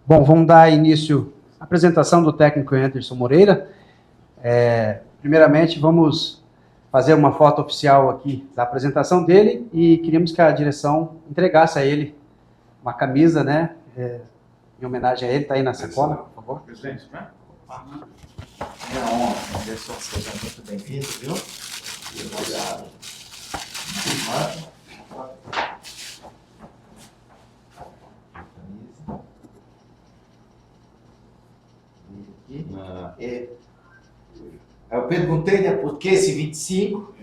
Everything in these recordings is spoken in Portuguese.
Bom, vamos dar início à apresentação do técnico Anderson Moreira. Primeiramente, vamos fazer uma foto oficial aqui da apresentação dele e queríamos que a direção entregasse a ele uma camisa, né, em homenagem a ele. Está aí na sacola, por favor. Presidente, né? É uma honra, Anderson, seja muito bem-vindo, viu? Obrigado. Eu perguntei, né, por que esse 25?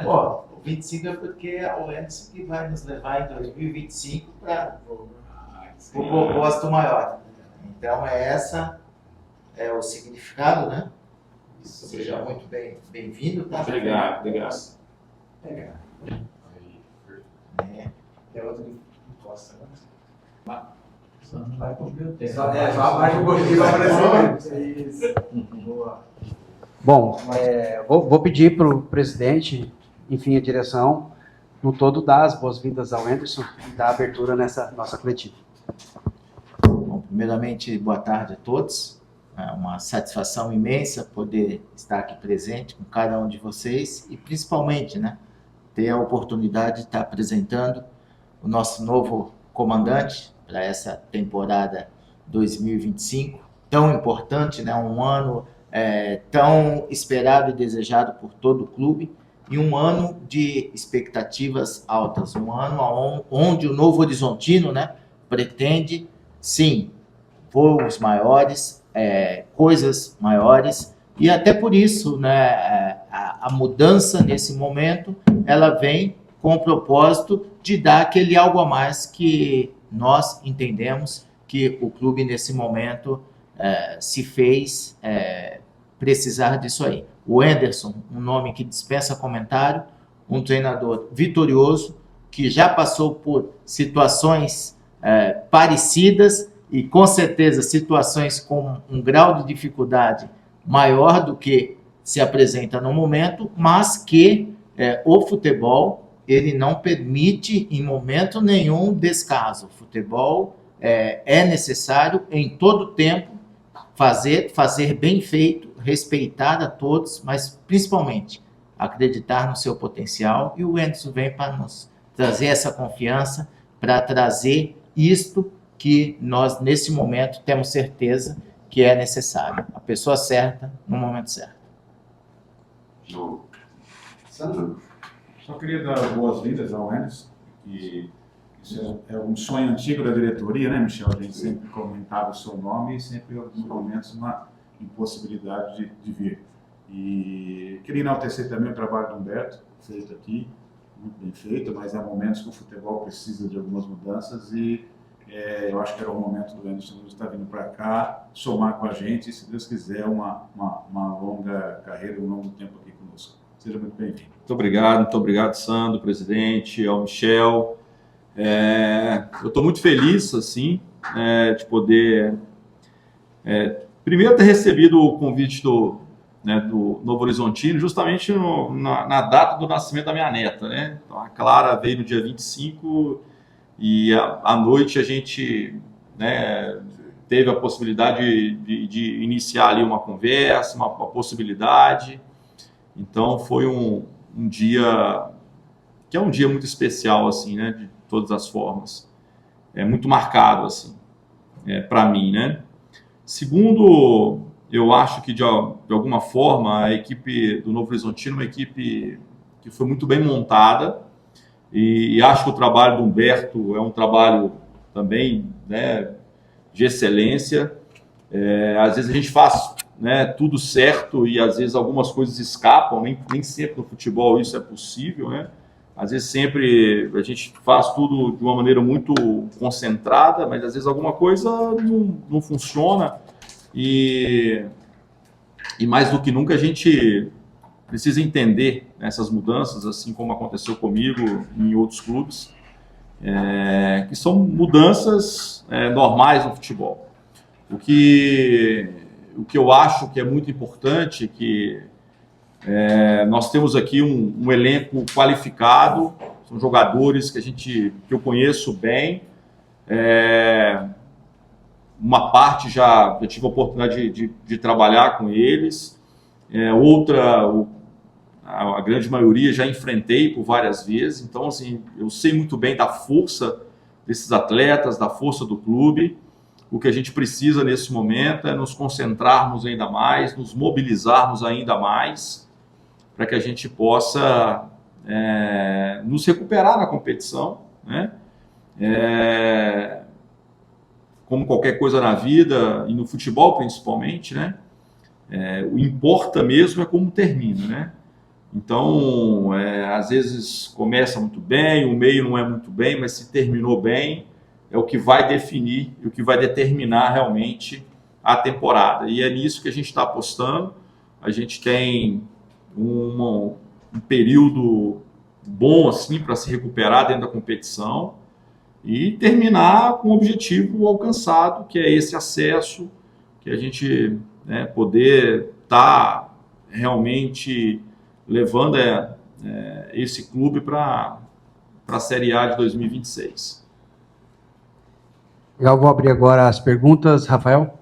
O 25 é porque é o Anderson que vai nos levar em 2025 para o propósito maior. Então, é o significado, né? Seja muito bem-vindo. Tá? Obrigado. É outro que encosta, né? Vai cumprir o tempo. Só mais um pouquinho para aparecer. Boa. Bom, vou pedir para o presidente, enfim, a direção, no todo, dar as boas-vindas ao Anderson e dar abertura nessa nossa coletiva. Bom, primeiramente, boa tarde a todos. É uma satisfação imensa poder estar aqui presente com cada um de vocês e, principalmente, né, ter a oportunidade de estar apresentando o nosso novo comandante para essa temporada 2025, tão importante, né, um ano tão esperado e desejado por todo o clube, e um ano de expectativas altas, um ano onde o Novo Horizontino, né, pretende, sim, voos maiores, coisas maiores, e até por isso, né, a mudança nesse momento, ela vem com o propósito de dar aquele algo a mais que nós entendemos que o clube nesse momento se fez precisar disso aí. O Anderson, um nome que dispensa comentário, um treinador vitorioso, que já passou por situações parecidas e com certeza situações com um grau de dificuldade maior do que se apresenta no momento, mas que o futebol ele não permite em momento nenhum descaso. O futebol é necessário em todo tempo fazer bem feito, respeitar a todos, mas principalmente acreditar no seu potencial, e o Anderson vem para nos trazer essa confiança, para trazer isto que nós nesse momento temos certeza que é necessário. A pessoa certa no momento certo. Só queria dar boas-vindas ao Anderson, que isso é um sonho antigo da diretoria, né, Michel? A gente sempre comentava o seu nome e sempre, em alguns momentos, uma impossibilidade de vir. E queria enaltecer também o trabalho do Humberto, feito aqui, muito bem feito, mas há momentos que o futebol precisa de algumas mudanças e eu acho que era o momento do Anderson estar vindo para cá, somar com a gente e, se Deus quiser, uma longa carreira, um longo tempo aqui conosco. Seja muito bem-vindo. Muito obrigado, Sandro, presidente, ao Michel. Eu estou muito feliz, assim, de poder, primeiro, ter recebido o convite do Novo Horizontino, justamente na data do nascimento da minha neta, né? Então, a Clara veio no dia 25 e à noite a gente, né, teve a possibilidade de iniciar ali uma conversa, uma possibilidade. Então, foi um dia que é um dia muito especial, assim, né, de todas as formas. É muito marcado, assim, para mim, né? Segundo, eu acho que de alguma forma a equipe do Novo Horizontino é uma equipe que foi muito bem montada e acho que o trabalho do Humberto é um trabalho também, né, de excelência. Às vezes a gente faz, né, tudo certo e às vezes algumas coisas escapam, nem sempre no futebol isso é possível, né? Às vezes sempre a gente faz tudo de uma maneira muito concentrada, mas às vezes alguma coisa não funciona e mais do que nunca a gente precisa entender essas mudanças, assim como aconteceu comigo em outros clubes, que são mudanças normais no futebol. O que eu acho que é muito importante é que nós temos aqui um elenco qualificado, são jogadores que eu conheço bem, uma parte já tive a oportunidade de trabalhar com eles, a grande maioria já enfrentei por várias vezes, então assim, eu sei muito bem da força desses atletas, da força do clube. O que a gente precisa nesse momento é nos concentrarmos ainda mais, nos mobilizarmos ainda mais, para que a gente possa nos recuperar na competição, né? Como qualquer coisa na vida, e no futebol principalmente, né? O importa mesmo é como termina, né? Então, às vezes começa muito bem, o meio não é muito bem, mas se terminou bem, é o que vai definir e o que vai determinar realmente a temporada. E é nisso que a gente está apostando. A gente tem um período bom assim para se recuperar dentro da competição e terminar com o objetivo alcançado, que é esse acesso, que a gente poder estar realmente levando esse clube para a Série A de 2026. Eu vou abrir agora as perguntas. Rafael?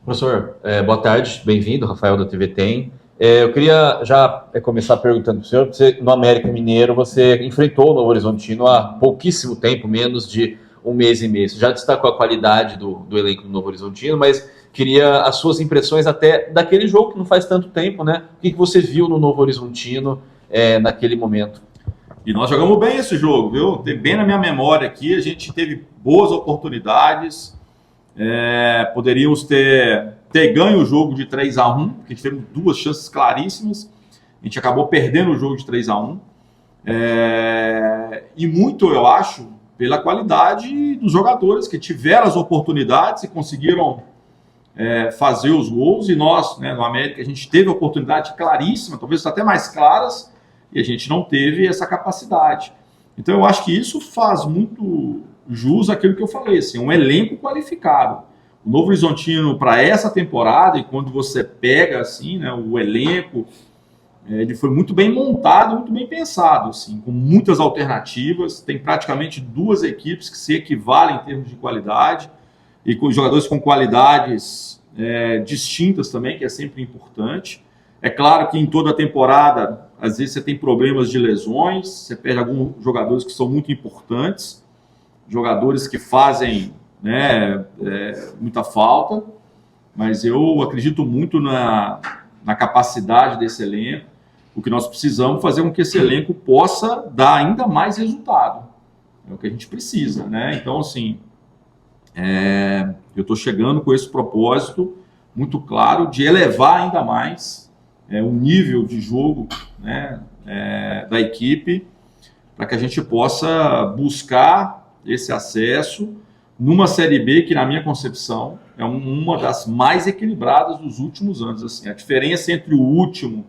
Professor, boa tarde, bem-vindo, Rafael da TV Tem. Eu queria já começar perguntando para o senhor, você, no América Mineiro, você enfrentou o Novo Horizontino há pouquíssimo tempo, menos de um mês e meio. Você já destacou a qualidade do elenco do Novo Horizontino, mas queria as suas impressões até daquele jogo que não faz tanto tempo, né? O que você viu no Novo Horizontino naquele momento? E nós jogamos bem esse jogo, viu? Tem bem na minha memória aqui, a gente teve boas oportunidades, poderíamos ter ganho o jogo de 3-1, porque tivemos duas chances claríssimas, a gente acabou perdendo o jogo de 3-1, e muito, eu acho, pela qualidade dos jogadores que tiveram as oportunidades e conseguiram fazer os gols, e nós, né, no América, a gente teve a oportunidade claríssima, talvez até mais claras, e a gente não teve essa capacidade. Então eu acho que isso faz muito jus àquilo que eu falei, assim, um elenco qualificado. O Novo Horizontino, para essa temporada, e quando você pega assim, né, o elenco, ele foi muito bem montado, muito bem pensado, assim, com muitas alternativas, tem praticamente duas equipes que se equivalem em termos de qualidade, e com jogadores com qualidades distintas também, que é sempre importante. É claro que em toda a temporada, às vezes você tem problemas de lesões, você perde alguns jogadores que são muito importantes, jogadores que fazem muita falta, mas eu acredito muito na capacidade desse elenco. O que nós precisamos fazer com que esse elenco possa dar ainda mais resultado. É o que a gente precisa, né? Então, assim, eu estou chegando com esse propósito muito claro de elevar ainda mais o nível de jogo, né, da equipe, para que a gente possa buscar esse acesso numa Série B que, na minha concepção, é uma das mais equilibradas dos últimos anos. Assim, a diferença entre o último,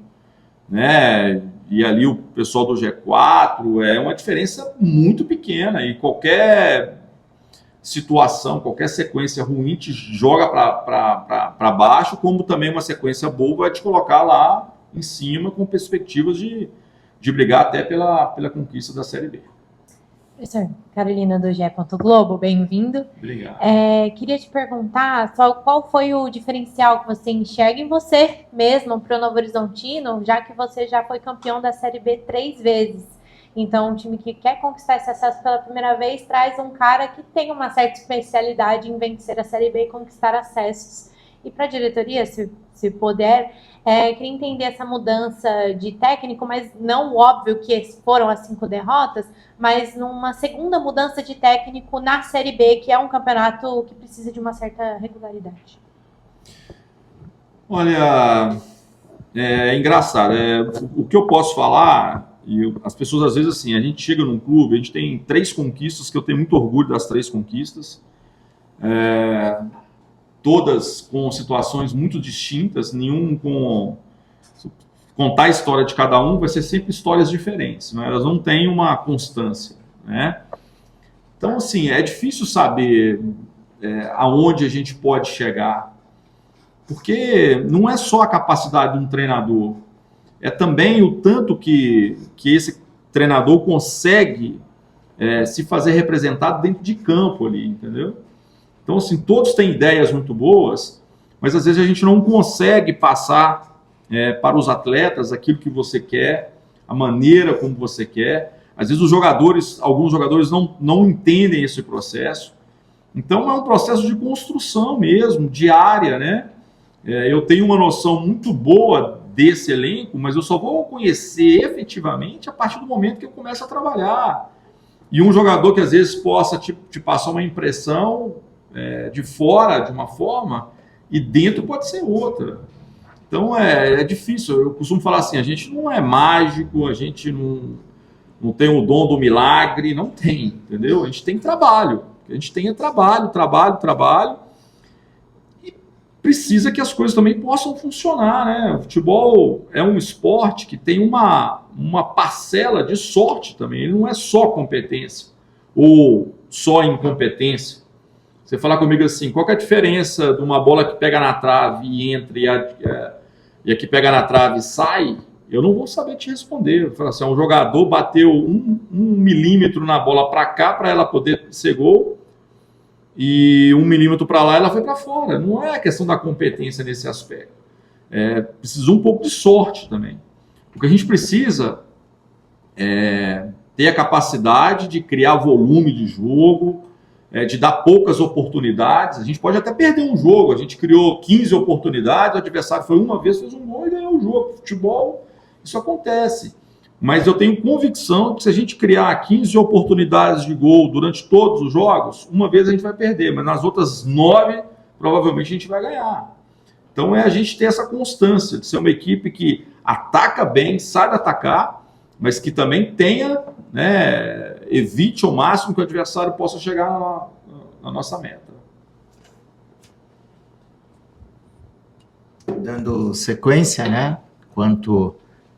né, e ali o pessoal do G4 é uma diferença muito pequena, e qualquer situação, qualquer sequência ruim te joga para baixo, como também uma sequência boa vai te colocar lá em cima com perspectivas de brigar até pela conquista da Série B. Professor, Carolina do GE. Globo, bem-vindo. Obrigado. Queria te perguntar qual foi o diferencial que você enxerga em você mesmo para o Novo Horizontino, já que você já foi campeão da Série B 3 vezes. Então, um time que quer conquistar esse acesso pela primeira vez traz um cara que tem uma certa especialidade em vencer a Série B e conquistar acessos. E para a diretoria, se puder, queria entender essa mudança de técnico, mas não óbvio que foram as 5 derrotas, mas numa segunda mudança de técnico na Série B, que é um campeonato que precisa de uma certa regularidade. Olha, é engraçado. O que eu posso falar, e as pessoas às vezes assim, a gente chega num clube, a gente tem 3 conquistas, que eu tenho muito orgulho das 3 conquistas, todas com situações muito distintas, nenhum com... Contar a história de cada um vai ser sempre histórias diferentes, né? Elas não têm uma constância, né? Então, assim, é difícil saber aonde a gente pode chegar, porque não é só a capacidade de um treinador, é também o tanto que esse treinador consegue se fazer representado dentro de campo ali, entendeu? Então, assim, todos têm ideias muito boas, mas às vezes a gente não consegue passar para os atletas aquilo que você quer, a maneira como você quer. Às vezes alguns jogadores não entendem esse processo. Então é um processo de construção mesmo, diária, né? Eu tenho uma noção muito boa desse elenco, mas eu só vou conhecer efetivamente a partir do momento que eu começo a trabalhar. E um jogador que às vezes possa te passar uma impressão de fora de uma forma e dentro pode ser outra. Então é difícil. Eu costumo falar assim, a gente não é mágico, a gente não tem o dom do milagre, não tem, entendeu? A gente tem trabalho. A gente tem trabalho, e precisa que as coisas também possam funcionar, né? O futebol é um esporte que tem uma parcela de sorte também, ele não é só competência ou só incompetência. Você falar comigo assim, qual que é a diferença de uma bola que pega na trave e entra e a que pega na trave sai? Eu não vou saber te responder. Eu falo assim, um jogador bateu um milímetro na bola para cá para ela poder ser gol e 1 milímetro para lá ela foi para fora. Não é a questão da competência nesse aspecto. Precisa um pouco de sorte também. O que a gente precisa é ter a capacidade de criar volume de jogo, de dar poucas oportunidades. A gente pode até perder um jogo. A gente criou 15 oportunidades, o adversário foi uma vez, fez um gol e ganhou o jogo. Futebol, isso acontece. Mas eu tenho convicção que se a gente criar 15 oportunidades de gol durante todos os jogos, uma vez a gente vai perder, mas nas outras 9, provavelmente a gente vai ganhar. Então a gente ter essa constância de ser uma equipe que ataca bem, sabe atacar, mas que também tenha, evite ao máximo que o adversário possa chegar na nossa meta. Dando sequência, né? Quanto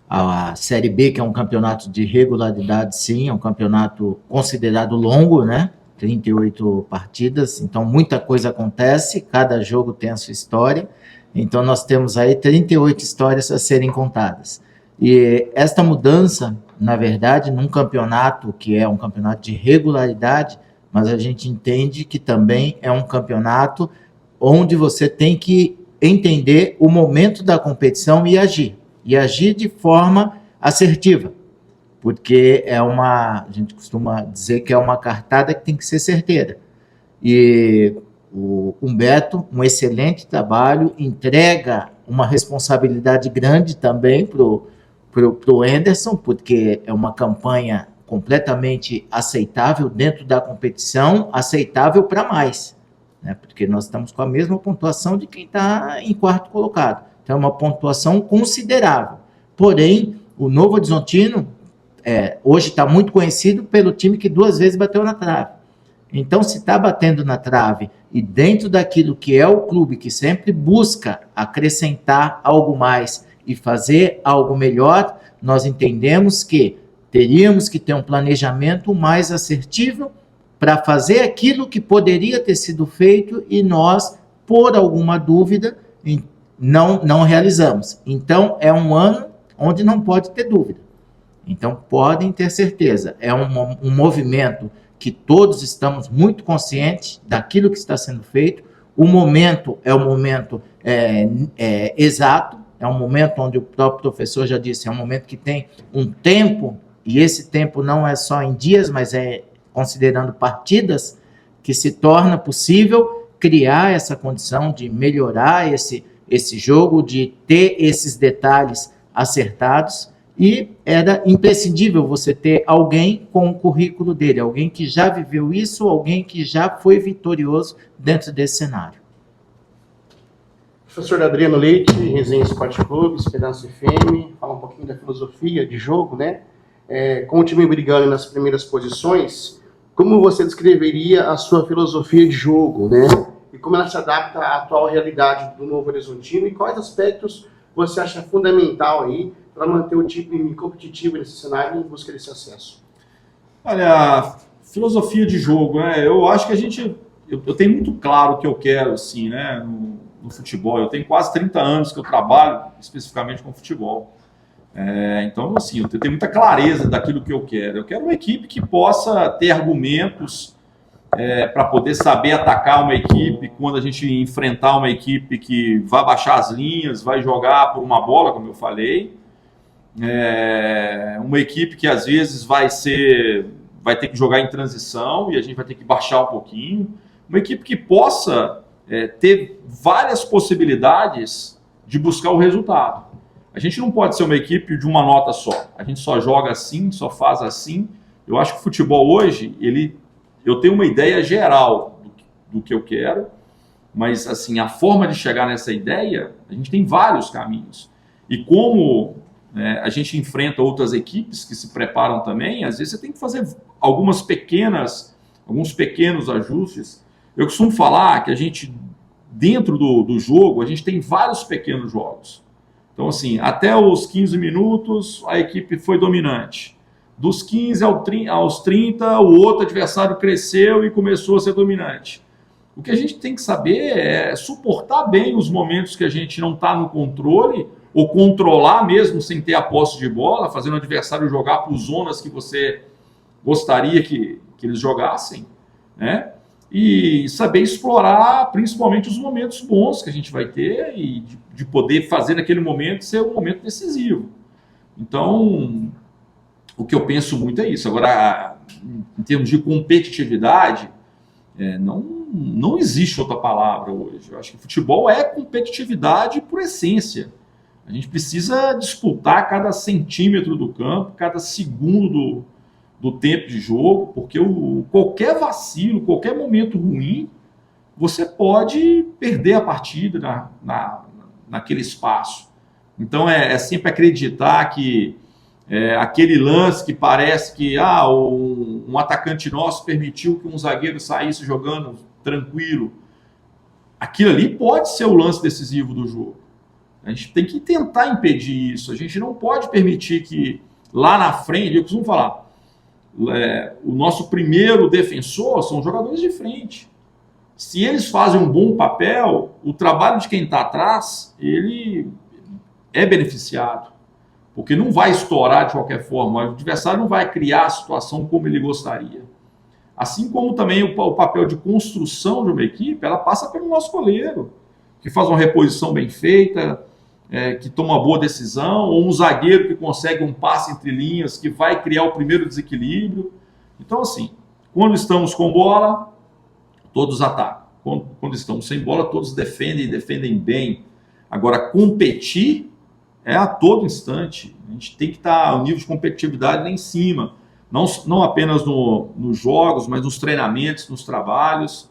a Série B, que é um campeonato de regularidade, sim, é um campeonato considerado longo, né? 38 partidas, então muita coisa acontece, cada jogo tem a sua história, então nós temos aí 38 histórias a serem contadas. E esta mudança, na verdade, num campeonato que é um campeonato de regularidade, mas a gente entende que também é um campeonato onde você tem que entender o momento da competição e agir de forma assertiva, porque a gente costuma dizer que é uma cartada que tem que ser certeira. E o Humberto, um excelente trabalho, entrega uma responsabilidade grande também para o Anderson, porque é uma campanha completamente aceitável dentro da competição, aceitável para mais, né? Porque nós estamos com a mesma pontuação de quem está em quarto colocado. Então, é uma pontuação considerável. Porém, o Novo Horizontino hoje está muito conhecido pelo time que 2 vezes bateu na trave. Então, se está batendo na trave e dentro daquilo que é o clube que sempre busca acrescentar algo mais e fazer algo melhor, nós entendemos que teríamos que ter um planejamento mais assertivo para fazer aquilo que poderia ter sido feito e nós, por alguma dúvida, não realizamos. Então, é um ano onde não pode ter dúvida. Então, podem ter certeza. É um movimento que todos estamos muito conscientes daquilo que está sendo feito. O momento é o momento exato, é um momento onde o próprio professor já disse, é um momento que tem um tempo, e esse tempo não é só em dias, mas considerando partidas, que se torna possível criar essa condição de melhorar esse jogo, de ter esses detalhes acertados, e era imprescindível você ter alguém com o currículo dele, alguém que já viveu isso, alguém que já foi vitorioso dentro desse cenário. Professor Adriano Leite, Resenha Esporte Clube, Esperança FM, fala um pouquinho da filosofia de jogo, né? Com o time brigando nas primeiras posições, como você descreveria a sua filosofia de jogo, né? E como ela se adapta à atual realidade do Novo Horizontino e quais aspectos você acha fundamental aí para manter o time competitivo nesse cenário em busca desse acesso? Olha, filosofia de jogo, né? Eu acho que eu tenho muito claro o que eu quero, assim, né, no futebol. Eu tenho quase 30 anos que eu trabalho especificamente com futebol. Então, assim, eu tenho muita clareza daquilo que eu quero. Eu quero uma equipe que possa ter argumentos para poder saber atacar uma equipe quando a gente enfrentar uma equipe que vai baixar as linhas, vai jogar por uma bola, como eu falei. Uma equipe que às vezes vai ter que jogar em transição e a gente vai ter que baixar um pouquinho. Uma equipe que possa ter várias possibilidades de buscar o resultado. A gente não pode ser uma equipe de uma nota só. A gente só joga assim, só faz assim. Eu acho que o futebol hoje, eu tenho uma ideia geral do que eu quero, mas assim, a forma de chegar nessa ideia, a gente tem vários caminhos. E como a gente enfrenta outras equipes que se preparam também, às vezes você tem que fazer alguns pequenos ajustes. Eu costumo falar que a gente, dentro do jogo, a gente tem vários pequenos jogos. Então, assim, até os 15 minutos, a equipe foi dominante. Dos 15 aos 30, o outro adversário cresceu e começou a ser dominante. O que a gente tem que saber é suportar bem os momentos que a gente não está no controle, ou controlar mesmo sem ter a posse de bola, fazendo o adversário jogar por zonas que você gostaria que eles jogassem, né? E saber explorar principalmente os momentos bons que a gente vai ter e de poder fazer naquele momento ser um momento decisivo. Então, o que eu penso muito é isso. Agora, em termos de competitividade, não existe outra palavra hoje. Eu acho que futebol é competitividade por essência. A gente precisa disputar cada centímetro do campo, cada segundo do tempo de jogo, porque qualquer vacilo, qualquer momento ruim, você pode perder a partida naquele espaço. Então, é sempre acreditar que aquele lance que parece que um atacante nosso permitiu que um zagueiro saísse jogando tranquilo, aquilo ali pode ser o lance decisivo do jogo. A gente tem que tentar impedir isso. A gente não pode permitir que lá na frente, eu costumo falar, o nosso primeiro defensor são os jogadores de frente. Se eles fazem um bom papel, o trabalho de quem está atrás, ele é beneficiado. Porque não vai estourar de qualquer forma, o adversário não vai criar a situação como ele gostaria. Assim como também o papel de construção de uma equipe, ela passa pelo nosso goleiro, que faz uma reposição bem feita, que toma uma boa decisão, ou um zagueiro que consegue um passe entre linhas, que vai criar o primeiro desequilíbrio. Então, assim, quando estamos com bola, todos atacam. Quando estamos sem bola, todos defendem bem. Agora, competir é a todo instante. A gente tem que estar no nível de competitividade lá em cima. Não apenas nos jogos, mas nos treinamentos, nos trabalhos.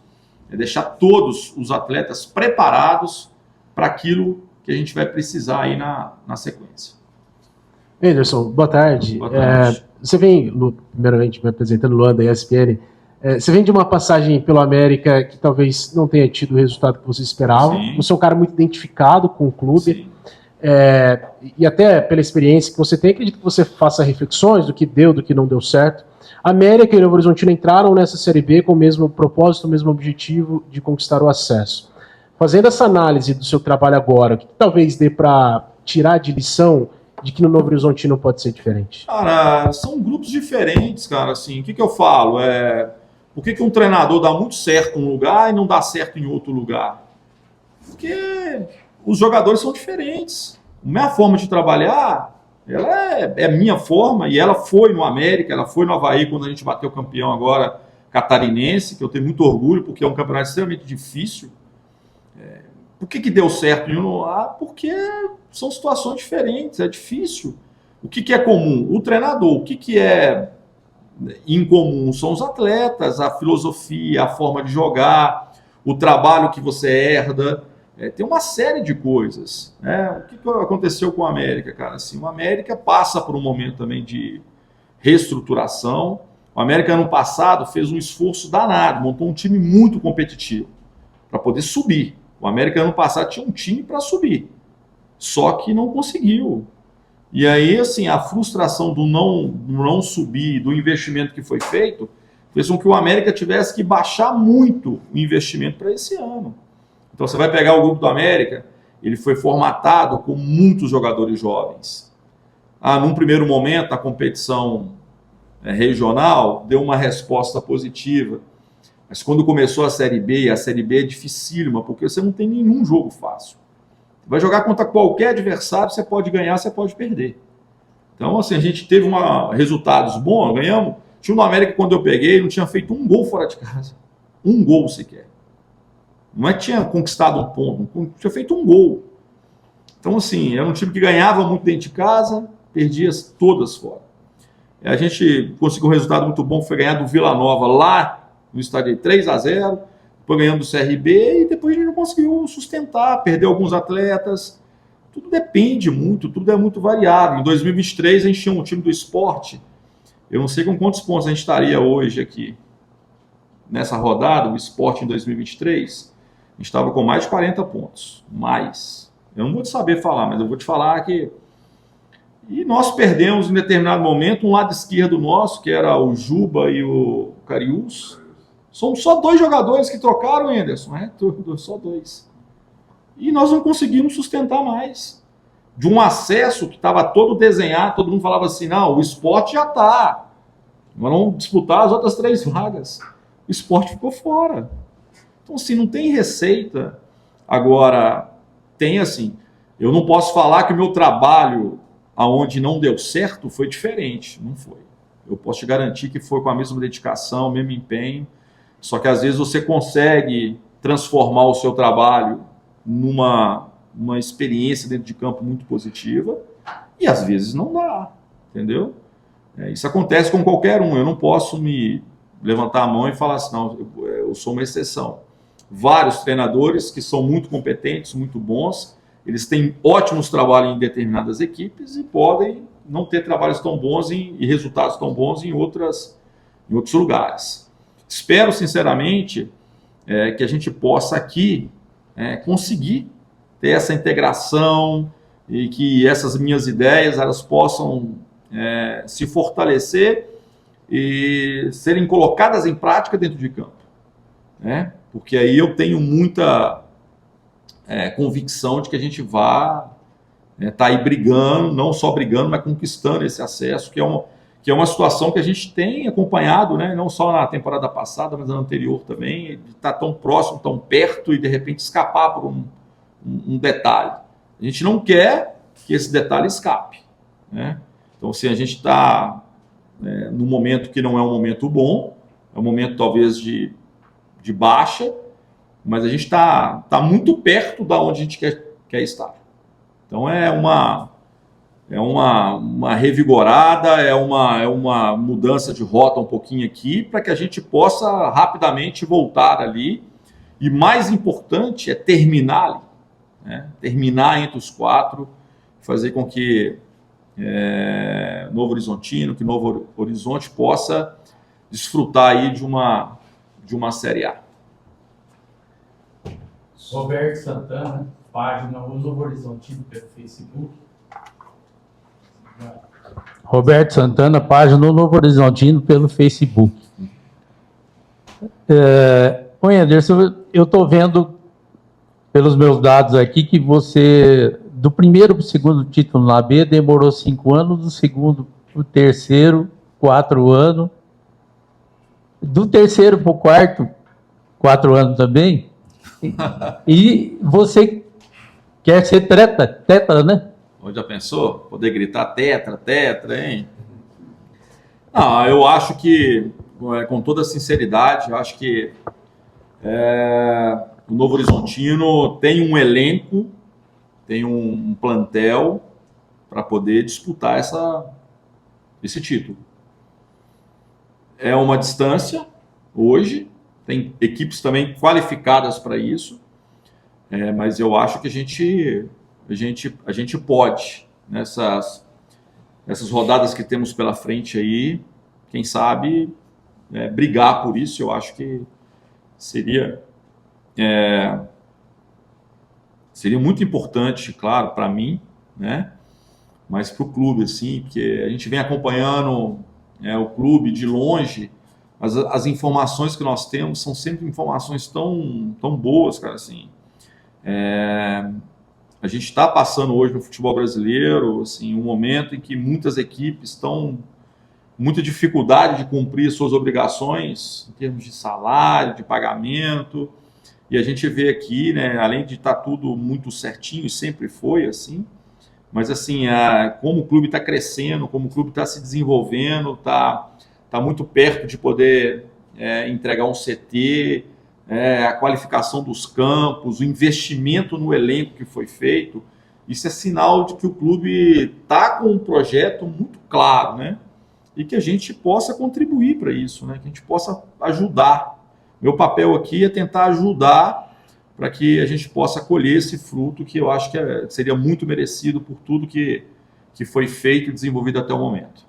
Deixar todos os atletas preparados para aquilo que a gente vai precisar aí na sequência. Anderson, boa tarde. Boa tarde. Você vem, primeiramente me apresentando, Luan da ESPN, você vem de uma passagem pelo América que talvez não tenha tido o resultado que você esperava. Sim. Você é um cara muito identificado com o clube. Sim. E até pela experiência que você tem, acredito que você faça reflexões do que deu, do que não deu certo. América e Novo Horizontino entraram nessa Série B com o mesmo propósito, o mesmo objetivo de conquistar o acesso. Fazendo essa análise do seu trabalho agora, o que talvez dê para tirar de lição de que no Novo Horizontino pode ser diferente? Cara, são grupos diferentes, cara. Assim, o que eu falo? Por que um treinador dá muito certo em um lugar e não dá certo em outro lugar? Porque os jogadores são diferentes. A minha forma de trabalhar, ela é a minha forma, e ela foi no América, ela foi no Avaí quando a gente bateu campeão agora catarinense, que eu tenho muito orgulho, porque é um campeonato extremamente difícil. Por que deu certo em um? Porque são situações diferentes, é difícil. O que é comum? O treinador. O que é incomum? São os atletas, a filosofia, a forma de jogar, o trabalho que você herda. Tem uma série de coisas. O que aconteceu com o América, cara? Assim, o América passa por um momento também de reestruturação. O América, ano passado, fez um esforço danado, montou um time muito competitivo para poder subir. O América, ano passado, tinha um time para subir, só que não conseguiu. E aí, assim, a frustração do não subir, do investimento que foi feito, fez com que o América tivesse que baixar muito o investimento para esse ano. Então, você vai pegar o grupo do América, ele foi formatado com muitos jogadores jovens. Num primeiro momento, a competição regional deu uma resposta positiva. Mas quando começou a Série B, a Série B é dificílima, porque você não tem nenhum jogo fácil. Você vai jogar contra qualquer adversário, você pode ganhar, você pode perder. Então, assim, a gente teve resultados bons, ganhamos. Tinha no América, quando eu peguei, não tinha feito um gol fora de casa. Um gol sequer. Não é que tinha conquistado um ponto, tinha feito um gol. Então, assim, era um time que ganhava muito dentro de casa, perdia todas fora. A gente conseguiu um resultado muito bom, foi ganhar do Vila Nova lá no estádio 3-0, depois ganhamos do CRB e depois a gente não conseguiu sustentar, perdeu alguns atletas. Tudo depende muito, tudo é muito variável. Em 2023 a gente tinha um time do Sport, eu não sei com quantos pontos a gente estaria hoje aqui. Nessa rodada, o Sport em 2023, a gente estava com mais de 40 pontos, mais. Eu não vou te saber falar, mas eu vou te falar que... E nós perdemos em determinado momento um lado esquerdo nosso, que era o Juba e o Cariús. São só 2 jogadores que trocaram, Anderson, né? Só 2. E nós não conseguimos sustentar mais. De um acesso que estava todo desenhado, todo mundo falava assim, não, o Sport já está. Vamos disputar as outras 3 vagas. O Sport ficou fora. Então, assim, não tem receita. Agora, tem assim, eu não posso falar que o meu trabalho aonde não deu certo foi diferente. Não foi. Eu posso te garantir que foi com a mesma dedicação, o mesmo empenho. Só que às vezes você consegue transformar o seu trabalho numa experiência dentro de campo muito positiva e às vezes não dá, entendeu? Isso acontece com qualquer um. Eu não posso me levantar a mão e falar assim, não, eu sou uma exceção. Vários treinadores que são muito competentes, muito bons, eles têm ótimos trabalhos em determinadas equipes e podem não ter trabalhos tão bons e resultados tão bons em outros lugares. Espero, sinceramente, que a gente possa aqui conseguir ter essa integração e que essas minhas ideias elas possam se fortalecer e serem colocadas em prática dentro de campo. Né? Porque aí eu tenho muita convicção de que a gente vai estar aí brigando, não só brigando, mas conquistando esse acesso, que é uma situação que a gente tem acompanhado, né? Não só na temporada passada, mas na anterior também, de estar tão próximo, tão perto e de repente escapar por um detalhe. A gente não quer que esse detalhe escape. Né? Então, assim, a gente está num momento que não é um momento bom, é um momento talvez de baixa, mas a gente está muito perto da onde a gente quer estar. Então é uma revigorada, é uma mudança de rota um pouquinho aqui, para que a gente possa rapidamente voltar ali. E mais importante é terminar ali, né? Terminar entre os 4, fazer com que Novo Horizontino, que Novo Horizonte possa desfrutar aí de uma Série A. Roberto Santana, página Novo Horizontino pelo Facebook. Roberto Santana, página Novo Horizontino pelo Facebook. Oi, Anderson, eu estou vendo pelos meus dados aqui que você, do primeiro para o segundo título na B, demorou 5 anos, do segundo para o terceiro, 4 anos, do terceiro para o quarto, 4 anos também, e você quer ser tetra, né? Onde já pensou? Poder gritar tetra, hein? Não, eu acho que, com toda sinceridade, eu acho que o Novo Horizontino tem um elenco, tem um plantel para poder disputar esse título. É uma distância hoje, tem equipes também qualificadas para isso, mas eu acho que a gente pode, nessas rodadas que temos pela frente aí, quem sabe, brigar por isso. Eu acho que seria muito importante, claro, para mim, né? Mas para o clube, assim, porque a gente vem acompanhando o clube de longe, mas as informações que nós temos são sempre informações tão boas, cara, assim. A gente está passando hoje no futebol brasileiro assim, um momento em que muitas equipes estão muita dificuldade de cumprir suas obrigações em termos de salário, de pagamento. E a gente vê aqui, né, além de estar tudo muito certinho, e sempre foi assim, mas assim, como o clube está crescendo, como o clube está se desenvolvendo, está muito perto de poder entregar um CT, a qualificação dos campos, o investimento no elenco que foi feito, isso é sinal de que o clube está com um projeto muito claro, né? E que a gente possa contribuir para isso, né? Que a gente possa ajudar. Meu papel aqui é tentar ajudar para que a gente possa colher esse fruto que eu acho que seria muito merecido por tudo que foi feito e desenvolvido até o momento.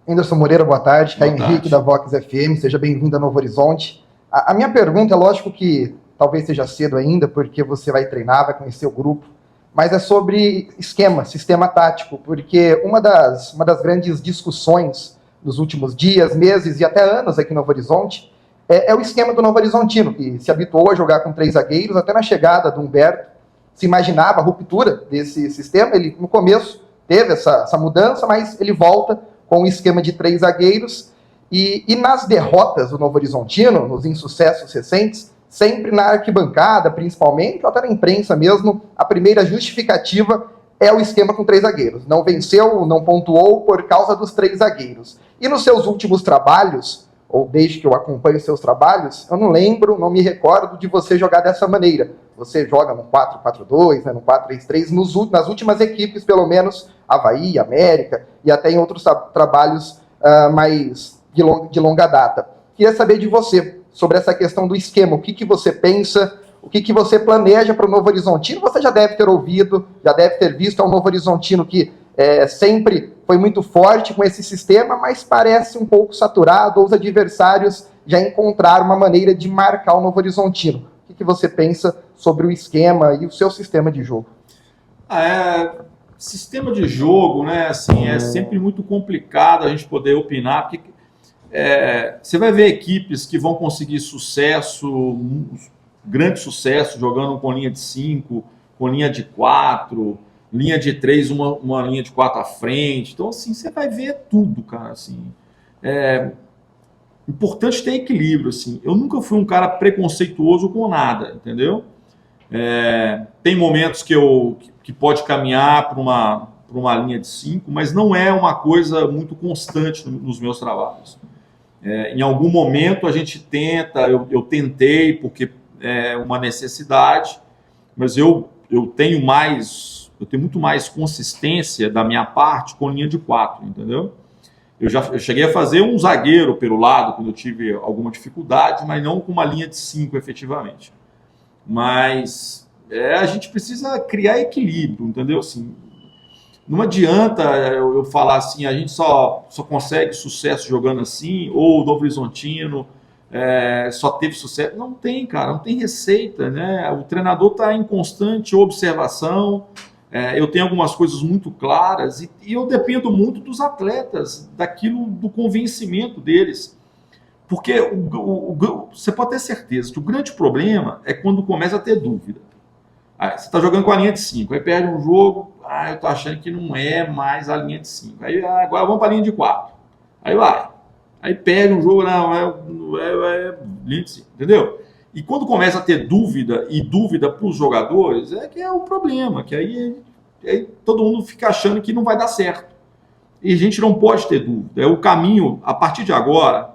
Anderson Moreira, boa tarde. Boa Caio tarde. Henrique, da Vox FM. Seja bem-vindo a Novo Horizonte. A minha pergunta, é lógico que talvez seja cedo ainda, porque você vai treinar, vai conhecer o grupo, mas é sobre sistema tático, porque uma das grandes discussões nos últimos dias, meses e até anos aqui no Novo Horizonte é o esquema do Novo Horizontino, que se habituou a jogar com 3 zagueiros. Até na chegada do Humberto se imaginava a ruptura desse sistema. Ele, no começo, teve essa mudança, mas ele volta com um esquema de 3 zagueiros. E nas derrotas do Novo Horizontino, nos insucessos recentes, sempre na arquibancada, principalmente, ou até na imprensa mesmo, a primeira justificativa é o esquema com 3 zagueiros. Não venceu, não pontuou por causa dos 3 zagueiros. E nos seus últimos trabalhos, ou desde que eu acompanho seus trabalhos, eu não lembro, não me recordo de você jogar dessa maneira. Você joga no 4-4-2, né, no 4-3-3, nas últimas equipes, pelo menos, Avaí, América, e até em outros trabalhos mais de longa data. Queria saber de você sobre essa questão do esquema, o que você pensa, o que você planeja para o Novo Horizontino. Você já deve ter ouvido, já deve ter visto, é um Novo Horizontino que sempre foi muito forte com esse sistema, mas parece um pouco saturado, ou os adversários já encontraram uma maneira de marcar o Novo Horizontino. O que você pensa sobre o esquema e o seu sistema de jogo? Sistema de jogo, né, assim, é sempre muito complicado a gente poder opinar, porque você vai ver equipes que vão conseguir sucesso, grande sucesso, jogando com linha de 5, com linha de 4, linha de 3, uma linha de 4 à frente. Então, assim, você vai ver tudo, cara, assim. Importante ter equilíbrio, assim. Eu nunca fui um cara preconceituoso com nada, entendeu? Tem momentos que pode caminhar para uma linha de 5, mas não é uma coisa muito constante nos meus trabalhos. Em algum momento a gente tenta, eu tentei, porque é uma necessidade, mas eu tenho muito mais consistência da minha parte com linha de 4, entendeu? Eu cheguei a fazer um zagueiro pelo lado quando eu tive alguma dificuldade, mas não com uma linha de 5 efetivamente. Mas a gente precisa criar equilíbrio, entendeu? Assim, não adianta eu falar assim, a gente só consegue sucesso jogando assim, ou o Novo Horizontino só teve sucesso. Não tem, cara, não tem receita, né? O treinador está em constante observação. Eu tenho algumas coisas muito claras e eu dependo muito dos atletas, do convencimento deles. Porque você pode ter certeza que o grande problema é quando começa a ter dúvida. Você está jogando com a linha de 5, aí perde um jogo, eu estou achando que não é mais a linha de 5. Aí agora vamos para a linha de 4. Aí vai. Aí perde um jogo, não é linha de 5, entendeu? E quando começa a ter dúvida para os jogadores, que é o problema, que aí todo mundo fica achando que não vai dar certo. E a gente não pode ter dúvida. O caminho, a partir de agora,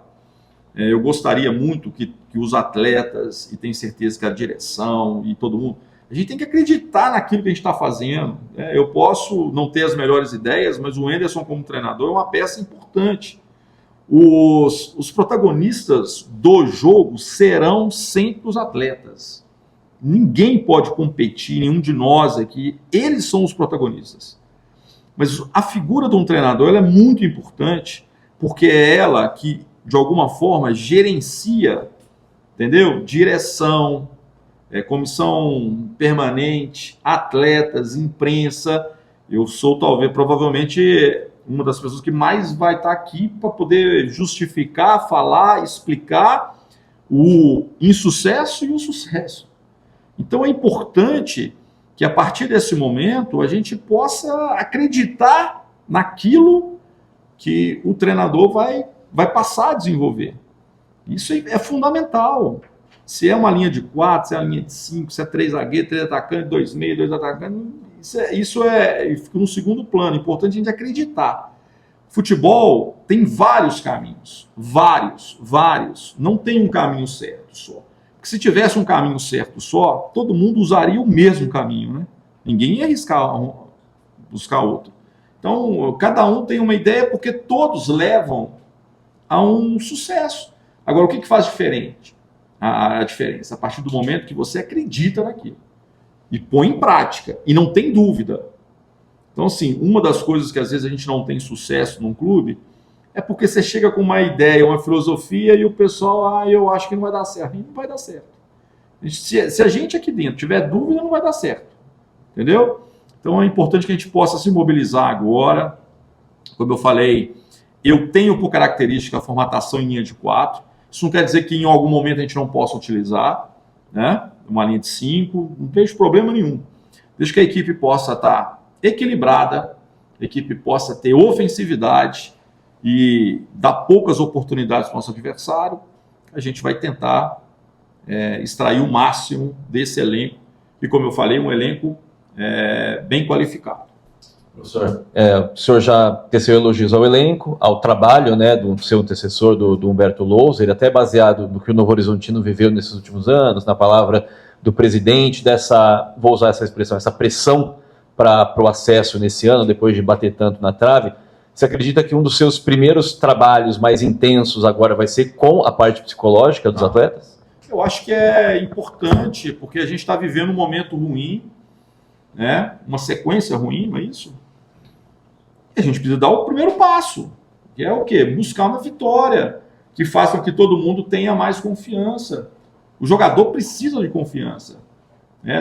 eu gostaria muito que os atletas, e tenho certeza que a direção e todo mundo, a gente tem que acreditar naquilo que a gente está fazendo. Eu posso não ter as melhores ideias, mas o Anderson, como treinador, é uma peça importante. Os protagonistas do jogo serão sempre os atletas. Ninguém pode competir, nenhum de nós aqui, eles são os protagonistas. Mas a figura de um treinador ela é muito importante, porque é ela que, de alguma forma, gerencia, entendeu? Direção, comissão permanente, atletas, imprensa. Eu sou, provavelmente, uma das pessoas que mais vai estar aqui para poder justificar, falar, explicar o insucesso e o sucesso. Então é importante que a partir desse momento a gente possa acreditar naquilo que o treinador vai passar a desenvolver. Isso é fundamental. Se é uma linha de 4, se é uma linha de 5, se é 3 zagueiros, 3 atacantes, 2 meios, 2 atacantes, isso fica no segundo plano. É importante a gente acreditar. Futebol tem vários caminhos. Vários. Não tem um caminho certo só. Porque se tivesse um caminho certo só, todo mundo usaria o mesmo caminho, né? Ninguém ia arriscar buscar outro. Então, cada um tem uma ideia porque todos levam a um sucesso. Agora, o que faz diferente? A diferença, a partir do momento que você acredita naquilo e põe em prática e não tem dúvida. Então, assim, uma das coisas que às vezes a gente não tem sucesso num clube é porque você chega com uma ideia, uma filosofia e o pessoal, eu acho que não vai dar certo. E não vai dar certo. Se a gente aqui dentro tiver dúvida, não vai dar certo. Entendeu? Então é importante que a gente possa se mobilizar agora. Como eu falei, eu tenho por característica a formatação em linha de 4. Isso não quer dizer que em algum momento a gente não possa utilizar, né? Uma linha de 5, não vejo problema nenhum. Desde que a equipe possa estar equilibrada, a equipe possa ter ofensividade e dar poucas oportunidades para o nosso adversário, a gente vai tentar extrair o máximo desse elenco. E como eu falei, um elenco bem qualificado. Professor, o senhor já teceu elogios ao elenco, ao trabalho, né, do seu antecessor, do Humberto Lousa, ele até baseado no que o Novo Horizontino viveu nesses últimos anos, na palavra do presidente, vou usar essa expressão, essa pressão para o acesso nesse ano, depois de bater tanto na trave. Você acredita que um dos seus primeiros trabalhos mais intensos agora vai ser com a parte psicológica dos atletas? Eu acho que é importante, porque a gente está vivendo um momento ruim, né? Uma sequência ruim, não é isso? E a gente precisa dar o primeiro passo, que é o quê? Buscar uma vitória, que faça com que todo mundo tenha mais confiança. O jogador precisa de confiança.